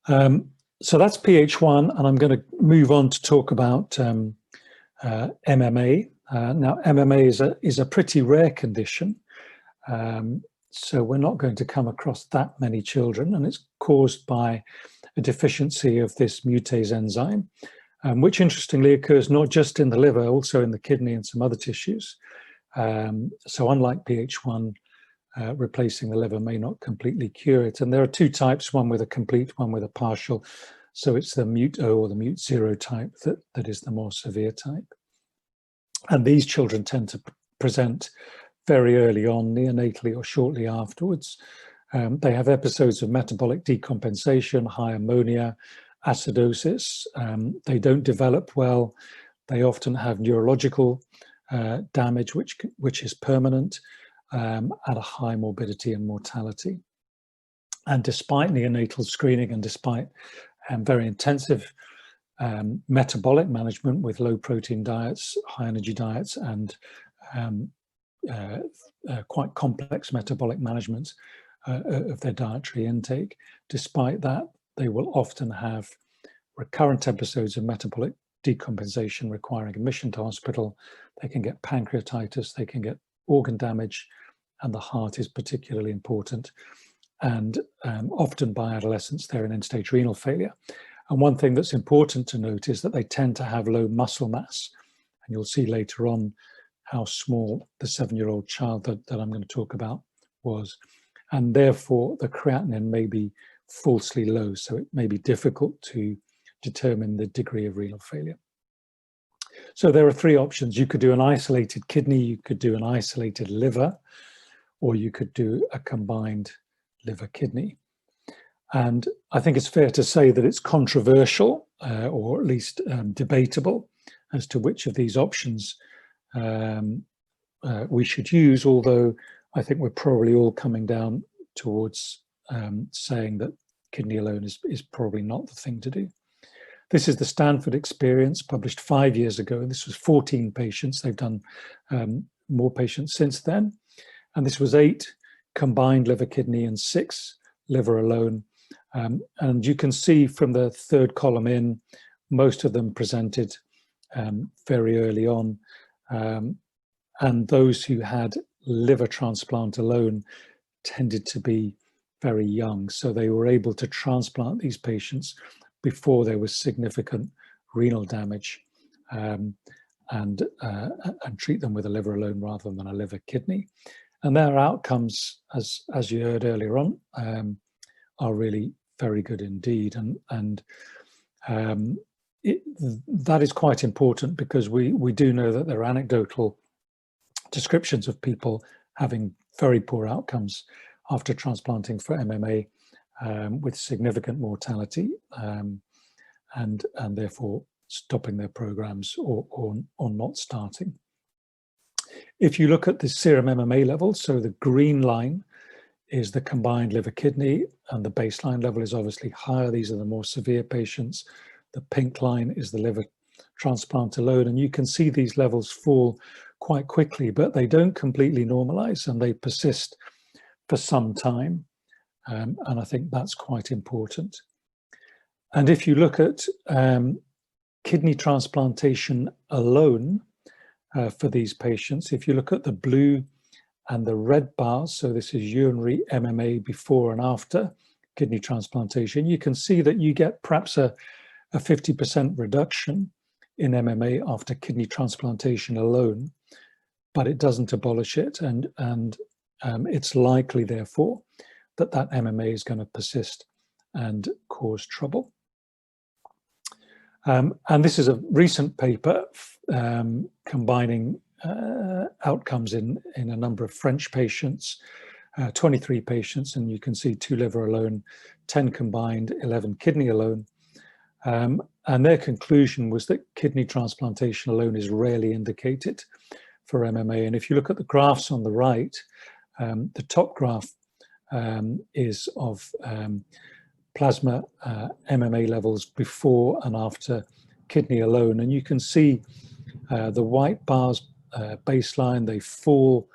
[SPEAKER 6] on. So that's PH1, and I'm going to move on to talk about MMA. Now, MMA is a pretty rare condition, so we're not going to come across that many children, and it's caused by a deficiency of this mutase enzyme, which interestingly occurs not just in the liver, also in the kidney and some other tissues. So unlike PH1, replacing the liver may not completely cure it. And there are 2 types, one with a complete, one with a partial. So it's the mut-O or the mut-0 type that is the more severe type. And these children tend to present very early on, neonatally or shortly afterwards. They have episodes of metabolic decompensation, high ammonia, acidosis. They don't develop well. They often have neurological damage, which is permanent, at a high morbidity and mortality. And despite neonatal screening and despite very intensive metabolic management with low protein diets, high energy diets, and quite complex metabolic management of their dietary intake, despite that, they will often have recurrent episodes of metabolic decompensation requiring admission to hospital. They can get pancreatitis, they can get organ damage, and the heart is particularly important. And often by adolescence, they're in end-stage renal failure. And one thing that's important to note is that they tend to have low muscle mass. And you'll see later on how small the 7-year-old child that I'm going to talk about was. And therefore, the creatinine may be falsely low, so it may be difficult to determine the degree of renal failure. So there are 3 options. You could do an isolated kidney, you could do an isolated liver, or you could do a combined liver kidney. And I think it's fair to say that it's controversial, or at least debatable, as to which of these options we should use, although I think we're probably all coming down towards saying that kidney alone is probably not the thing to do. This is the Stanford experience, published 5 years ago, and this was 14 patients. They've done more patients since then. And this was 8 combined liver kidney and 6 liver alone. And you can see from the third column in, most of them presented very early on. And those who had liver transplant alone tended to be very young. So they were able to transplant these patients before there was significant renal damage and treat them with a liver alone rather than a liver kidney. And their outcomes, as you heard earlier on, are really very good indeed. And that is quite important, because we do know that there are anecdotal descriptions of people having very poor outcomes after transplanting for MMA, with significant mortality, and therefore stopping their programs or not starting. If you look at the serum MMA level, so the green line is the combined liver kidney, and the baseline level is obviously higher. These are the more severe patients. The pink line is the liver transplant alone, and you can see these levels fall quite quickly, but they don't completely normalize, and they persist for some time. And I think that's quite important. And if you look at kidney transplantation alone for these patients, if you look at the blue and the red bars, so this is urinary MMA before and after kidney transplantation, you can see that you get perhaps a 50% reduction in MMA after kidney transplantation alone, but it doesn't abolish it, and it's likely, therefore, that MMA is going to persist and cause trouble. And this is a recent paper combining outcomes in a number of French patients, 23 patients, and you can see 2 liver alone, 10 combined, 11 kidney alone. And their conclusion was that kidney transplantation alone is rarely indicated for MMA. And if you look at the graphs on the right, the top graph is of plasma MMA levels before and after kidney alone. And you can see the white bars baseline, they fall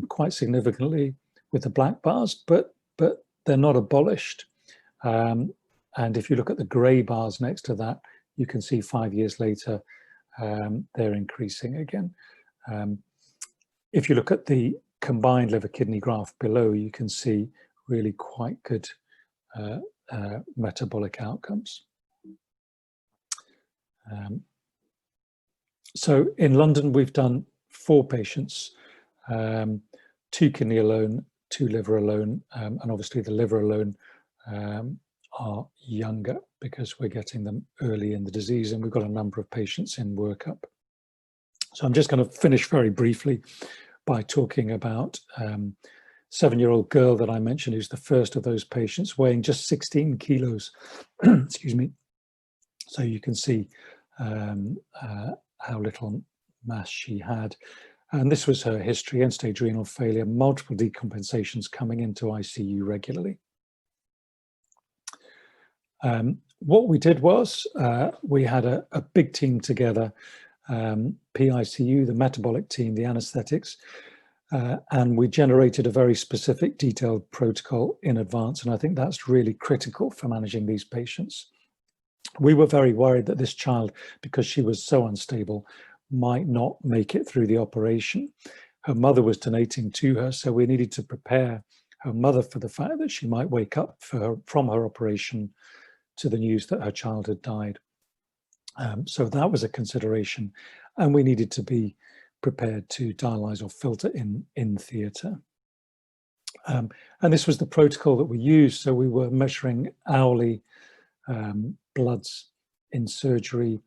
[SPEAKER 6] quite significantly with the black bars, but they're not abolished. And if you look at the gray bars next to that, you can see 5 years later, they're increasing again. If you look at the combined liver kidney graph below, you can see really quite good metabolic outcomes. So in London, we've done 4 patients, 2 kidney alone, 2 liver alone, and obviously the liver alone are younger because we're getting them early in the disease, and we've got a number of patients in workup. So I'm just going to finish very briefly by talking about 7-year-old girl that I mentioned, who's the first of those patients, weighing just 16 kilos, excuse me. So you can see how little mass she had. And this was her history: end-stage renal failure, multiple decompensations, coming into ICU regularly. What we did was we had a big team together, PICU, the metabolic team, the anesthetics, and we generated a very specific, detailed protocol in advance. And I think that's really critical for managing these patients. We were very worried that this child, because she was so unstable, might not make it through the operation. Her mother was donating to her, so we needed to prepare her mother for the fact that she might wake up from her operation to the news that her child had died. So that was a consideration, and we needed to be prepared to dialyze or filter in theatre. And this was the protocol that we used. So we were measuring hourly bloods in surgery.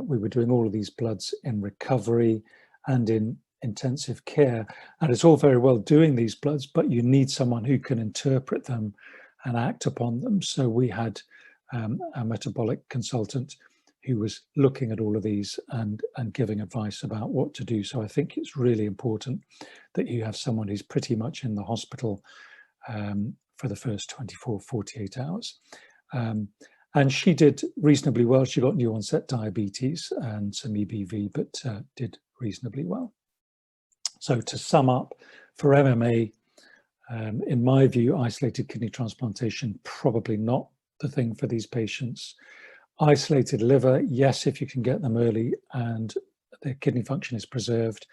[SPEAKER 6] We were doing all of these bloods in recovery and in intensive care. And it's all very well doing these bloods, but you need someone who can interpret them and act upon them. So we had a metabolic consultant who was looking at all of these and giving advice about what to do. So I think it's really important that you have someone who's pretty much in the hospital for the first 24, 48 hours. And she did reasonably well. She got new onset diabetes and some EBV, but did reasonably well. So to sum up, for MMA, in my view, isolated kidney transplantation, probably not the thing for these patients. Isolated liver, yes, if you can get them early and their kidney function is preserved.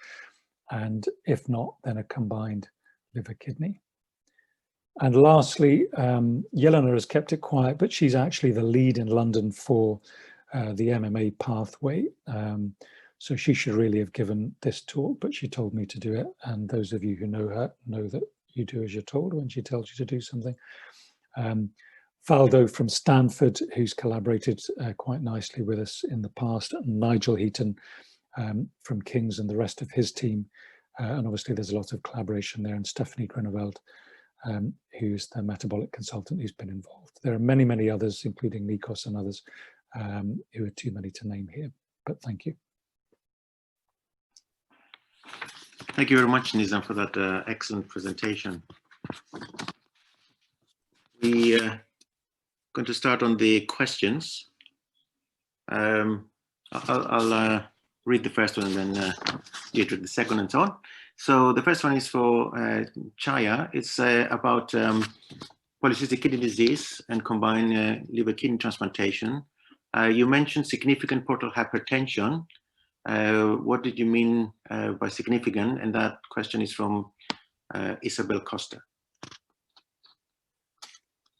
[SPEAKER 6] And if not, then a combined liver-kidney. And lastly, Yelena has kept it quiet, but she's actually the lead in London for the MMA pathway. So she should really have given this talk, but she told me to do it. And those of you who know her know that you do as you're told when she tells you to do something. Valdo from Stanford, who's collaborated quite nicely with us in the past, and Nigel Heaton from King's and the rest of his team. And obviously there's a lot of collaboration there, and Stephanie Grineveld, who's the metabolic consultant who's been involved. There are many, many others, including Nikos and others, who are too many to name here, but thank you.
[SPEAKER 2] Thank you very much, Nizam, for that excellent presentation. We are going to start on the questions. I'll read the first one and then get to the second and so on. So the first one is for Chaya. It's about polycystic kidney disease and combined liver kidney transplantation. You mentioned significant portal hypertension. What did you mean by significant? And that question is from Isabel Costa.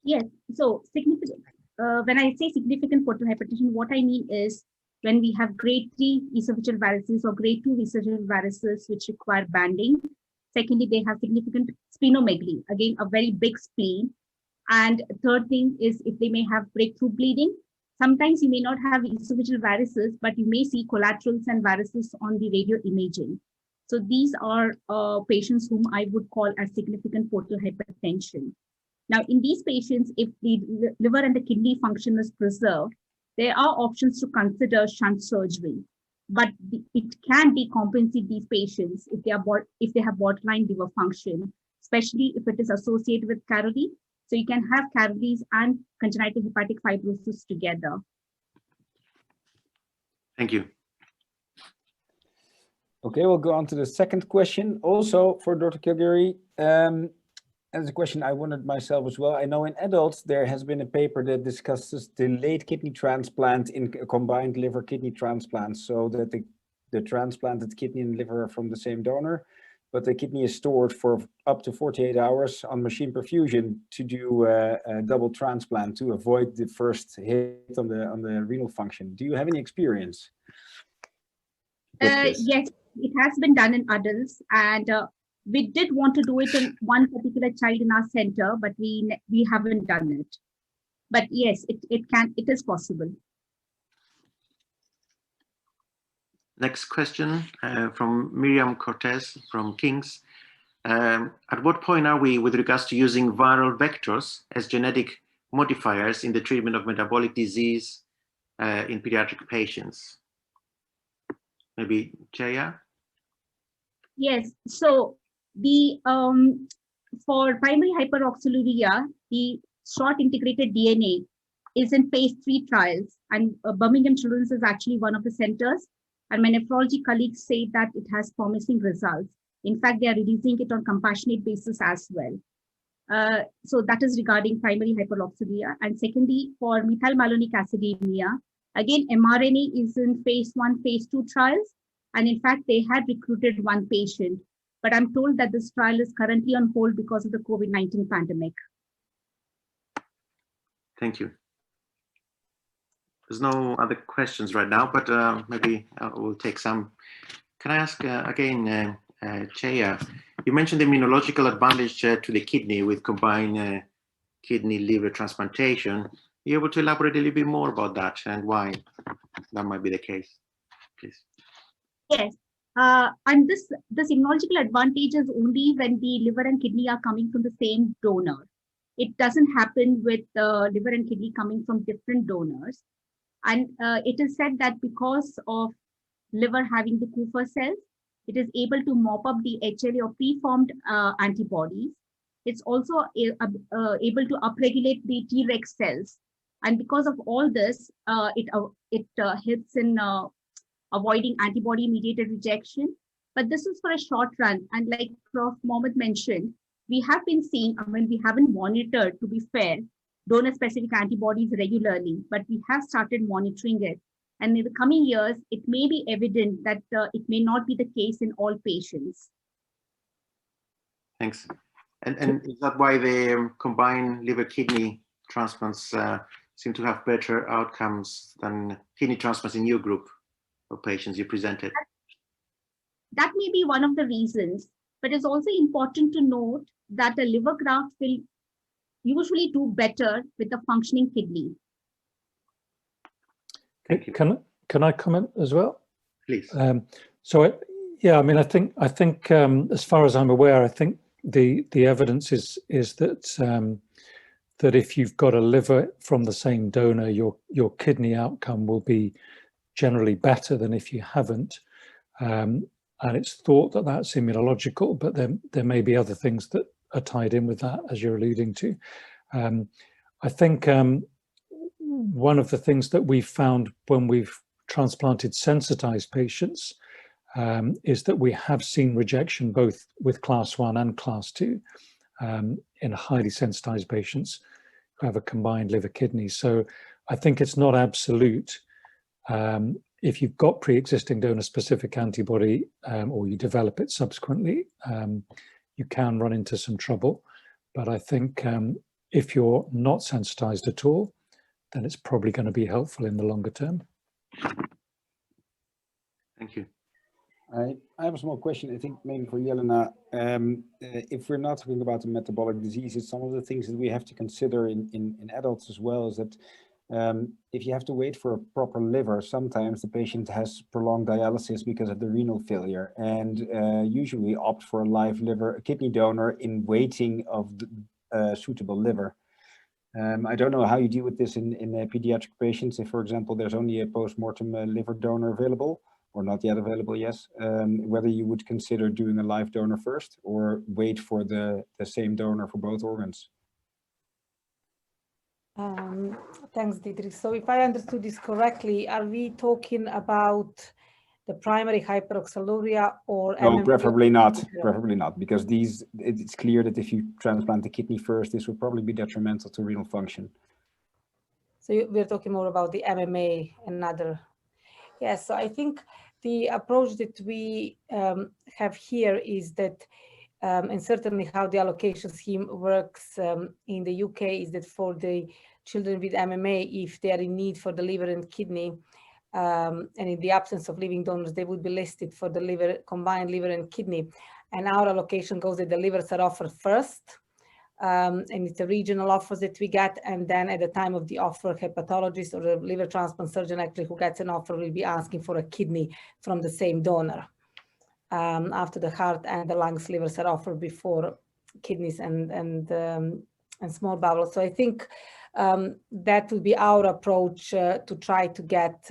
[SPEAKER 5] Yes, so significant. When I say significant portal hypertension, what I mean is when we have grade 3 esophageal varices or grade 2 esophageal varices which require banding. Secondly, they have significant splenomegaly, again, a very big spleen. And third thing is if they may have breakthrough bleeding. Sometimes you may not have esophageal varices, but you may see collaterals and varices on the radio imaging. So these are patients whom I would call as significant portal hypertension. Now, in these patients, if the liver and the kidney function is preserved, there are options to consider shunt surgery, but it can decompensate these patients if they have borderline liver function, especially if it is associated with CLKD. So you can have CLKDs and congenital hepatic fibrosis together.
[SPEAKER 2] Thank you.
[SPEAKER 1] Okay, we'll go on to the second question. Also for Dr. Kilgary, and it's a question I wondered myself as well. I know in adults, there has been a paper that discusses delayed kidney transplant in combined liver kidney transplants, so that the transplanted kidney and liver are from the same donor, but the kidney is stored for up to 48 hours on machine perfusion to do a double transplant to avoid the first hit on the renal function. Do you have any experience with this?
[SPEAKER 5] Yes, it has been done in adults, and we did want to do it in one particular child in our center, but we haven't done it. But yes, it is possible.
[SPEAKER 2] Next question from Miriam Cortez from King's. At what point are we with regards to using viral vectors as genetic modifiers in the treatment of metabolic disease in pediatric patients? Maybe Chaya?
[SPEAKER 5] Yes, so the for primary hyperoxaluria, the short integrated DNA is in phase 3 trials, and Birmingham Children's is actually one of the centers. And my nephrology colleagues say that it has promising results. In fact, they are releasing it on compassionate basis as well. So that is regarding primary hyperoxaluria. And secondly, for methylmalonic acidemia, again, mRNA is in phase 1, phase 2 trials. And in fact, they had recruited one patient, but I'm told that this trial is currently on hold because of the COVID-19 pandemic.
[SPEAKER 2] Thank you. There's no other questions right now, but maybe we'll take some. Can I ask again, Chaya, you mentioned the immunological advantage to the kidney with combined kidney liver transplantation. Are you able to elaborate a little bit more about that and why that might be the case, please?
[SPEAKER 5] Yes, and this immunological advantage is only when the liver and kidney are coming from the same donor. It doesn't happen with liver and kidney coming from different donors. And it is said that because of liver having the Kupffer cells, it is able to mop up the HLA or preformed antibodies. it's also able to upregulate the Treg cells. And because of all this, it helps in avoiding antibody-mediated rejection. But this is for a short run. And like Prof. Mohammed mentioned, we have been seeing, I mean, we haven't monitored, to be fair, donor-specific antibodies regularly, but we have started monitoring it. And in the coming years, it may be evident that it may not be the case in all patients.
[SPEAKER 2] Thanks. And is that why the combined liver-kidney transplants seem to have better outcomes than kidney transplants in your group of patients you presented?
[SPEAKER 5] That may be one of the reasons, but it's also important to note that a liver graft will usually do better with a functioning kidney.
[SPEAKER 2] Thank you.
[SPEAKER 6] Can I comment as well?
[SPEAKER 2] Please.
[SPEAKER 6] Yeah, I mean, I think as far as I'm aware, I think the evidence is that that if you've got a liver from the same donor, your kidney outcome will be generally better than if you haven't. And it's thought that that's immunological, but there may be other things that are tied in with that, as you're alluding to. I think one of the things that we've found when we've transplanted sensitized patients is that we have seen rejection both with class 1 and class 2 in highly sensitized patients who have a combined liver kidney. So I think it's not absolute. If you've got pre-existing donor-specific antibody or you develop it subsequently, you can run into some trouble. But I think if you're not sensitized at all, then it's probably going to be helpful in the longer term.
[SPEAKER 2] Thank you.
[SPEAKER 1] I have a small question, I think maybe for Jelena. If we're not talking about the metabolic diseases, some of the things that we have to consider in adults as well is that if you have to wait for a proper liver, sometimes the patient has prolonged dialysis because of the renal failure, and usually opt for a live liver, a kidney donor in waiting of the suitable liver. I don't know how you deal with this in pediatric patients. If, for example, there's only a post-mortem liver donor available, or not yet available, yes, whether you would consider doing a live donor first or wait for the same donor for both organs.
[SPEAKER 3] Thanks, Dietrich. So if I understood this correctly, are we talking about the primary hyperoxaluria or
[SPEAKER 1] no,
[SPEAKER 3] MMA?
[SPEAKER 1] preferably not, because it's clear that if you transplant the kidney first, this would probably be detrimental to renal function.
[SPEAKER 3] So we're talking more about the MMA and other. Yes, so I think the approach that we have here is that, and certainly how the allocation scheme works in the UK is that for the children with MMA, if they are in need for the liver and kidney, and in the absence of living donors, they would be listed for the liver, combined liver and kidney. And our allocation goes that the livers are offered first, and it's a regional offer that we get. And then at the time of the offer, hepatologist or the liver transplant surgeon actually who gets an offer will be asking for a kidney from the same donor. After the heart and the lungs, livers are offered before kidneys and small bowel. So I think that will be our approach to try to get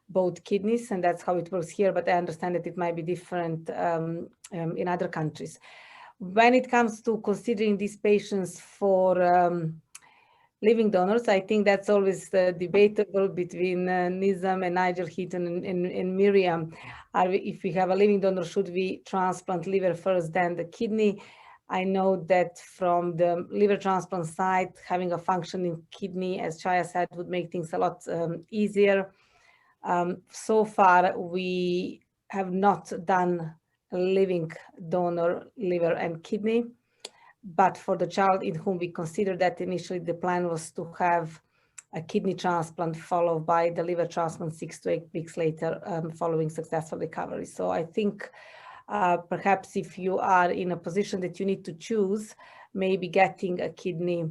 [SPEAKER 3] both kidneys, and that's how it works here. But I understand that it might be different in other countries. When it comes to considering these patients for living donors, I think that's always debatable between Nizam and Nigel Heaton and Miriam. If we have a living donor, should we transplant liver first, then the kidney? I know that from the liver transplant side, having a functioning kidney, as Chaya said, would make things a lot easier. So far, we have not done a living donor liver and kidney. But for the child in whom we considered that initially, the plan was to have a kidney transplant followed by the liver transplant 6 to 8 weeks later following successful recovery. So I think perhaps if you are in a position that you need to choose, maybe getting a kidney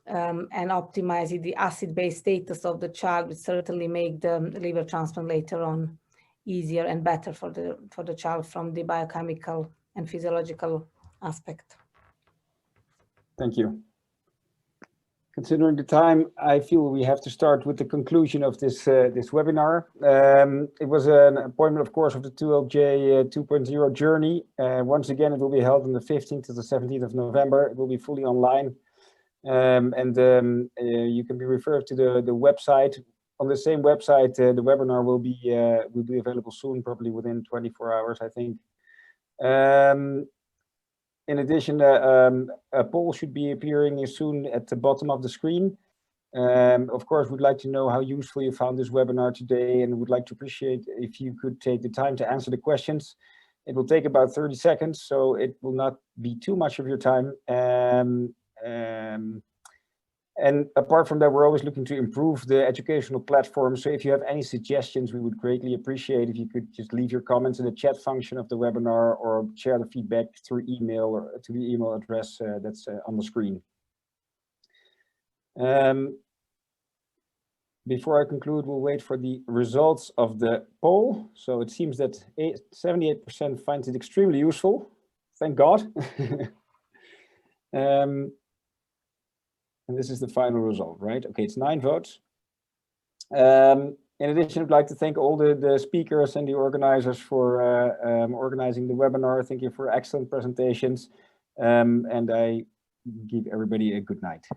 [SPEAKER 3] and optimizing the acid-base status of the child would certainly make the liver transplant later on easier and better for the child from the biochemical and physiological aspect.
[SPEAKER 1] Thank you. Considering the time, I feel we have to start with the conclusion of this this webinar. It was an appointment, of course, of the 2LJ 2.0 journey. Once again, it will be held on the 15th to the 17th of November. It will be fully online, you can be referred to the website. On the same website, the webinar will be available soon, probably within 24 hours, I think. In addition, a poll should be appearing soon at the bottom of the screen. Of course, we'd like to know how useful you found this webinar today, and would like to appreciate if you could take the time to answer the questions. It will take about 30 seconds, so it will not be too much of your time. And apart from that, we're always looking to improve the educational platform. So if you have any suggestions, we would greatly appreciate if you could just leave your comments in the chat function of the webinar, or share the feedback through email or to the email address that's on the screen. Before I conclude, we'll wait for the results of the poll. So it seems that 78% finds it extremely useful. Thank God. And this is the final result, right? Okay, it's 9 votes. In addition, I'd like to thank all the speakers and the organizers for organizing the webinar. Thank you for excellent presentations. And I give everybody a good night.